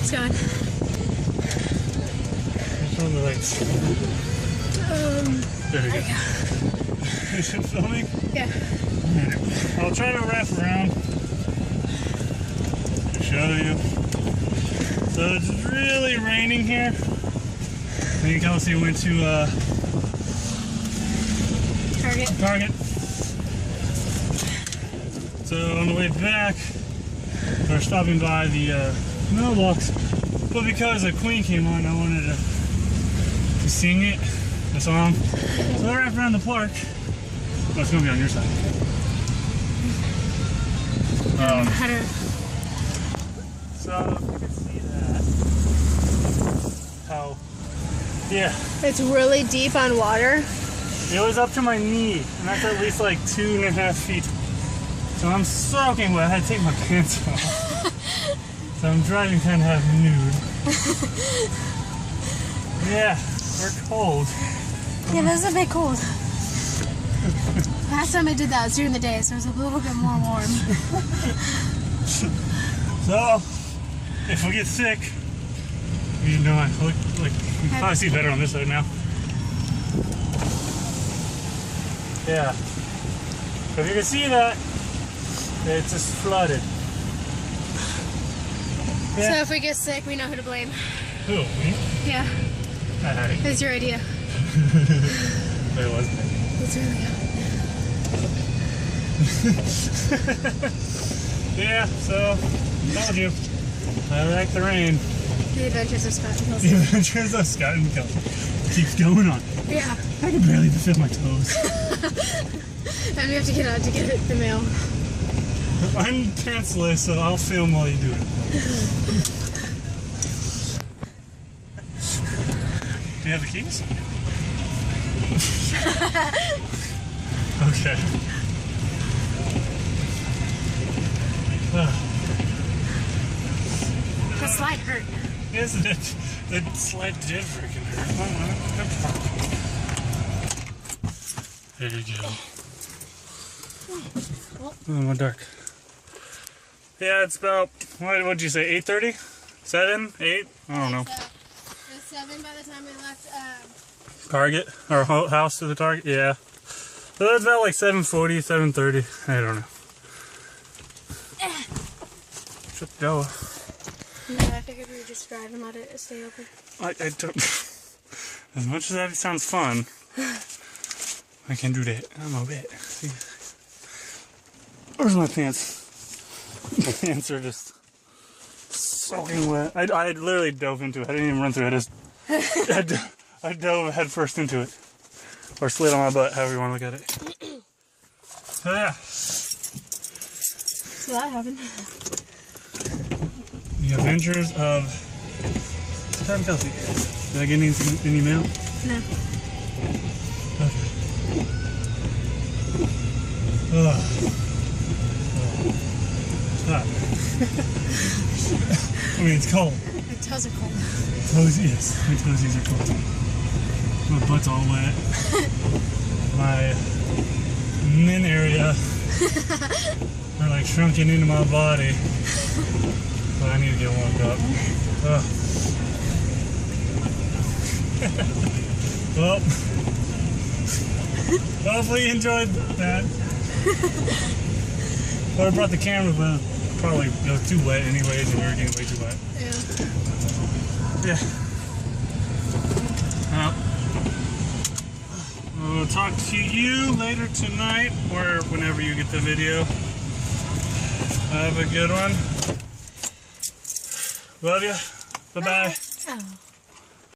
It's going. Turn on the lights. There we go. Is it filming? Yeah. Alright. I'll try to wrap around to show you. So it's really raining here. Me and Kelsey went to Target. So on the way back, we're stopping by the mailbox. But because the Queen came on, I wanted to sing it, the song. So I wrapped around the park. Oh, it's gonna be on your side. So if you can see that, how, yeah. It's really deep on water. It was up to my knee, and that's at least like 2.5 feet. So I'm soaking wet. I had to take my pants off. So I'm driving kind of half nude. Yeah, we're cold. Yeah, this is a bit cold. Last time I did that was during the day, so it was a little bit more warm. So, if we get sick, you know, I look like you can probably see better on this side now. Yeah. So if you can see that, it's just flooded. Yeah. So if we get sick, we know who to blame. Who? Me? Yeah. Alright. It's your idea. But it wasn't. It's really Yeah, so, told you. I like the rain. The Adventures of Scott and Kelsey. The Adventures of Scott and Kelsey. Keeps going on. Yeah. I can barely fit my toes. And we have to get out to get the mail. I'm pantsless, so I'll film while you do it. Do you have the keys? Okay. The slide hurt. Isn't it? The slide did freaking hurt. There you go. Oh, my dark. Yeah, it's about, what'd you say, 8:30? 7? 8? I don't know. It was 7 by the time we left. Target? Our house to the Target? Yeah. So that's about like 7:40, 7:30. I don't know. Shut the door. No, I figured we would just drive and let it stay open. I don't. As much as that sounds fun, I can't do that. I'm a bit. See? Where's my pants? My pants are just soaking wet. I literally dove into it. I didn't even run through it. I dove head first into it. Or slid on my butt, however you want to look at it. So yeah. So that happened. The Adventures of Scott and Kelsey. Did I get any mail? No. Okay. Oh. It's hot. I mean, it's cold. My toes are cold. Toes, yes. My toesies are cold. My butt's all wet. My min area are like shrunken into my body. But I need to get warmed up. Well, hopefully you enjoyed that. Well, I brought the camera, but probably it was too wet anyways, and we were getting way too wet. Yeah. Yeah. We'll talk to you later tonight, or whenever you get the video. Have a good one. Love you. Bye-bye. Oh.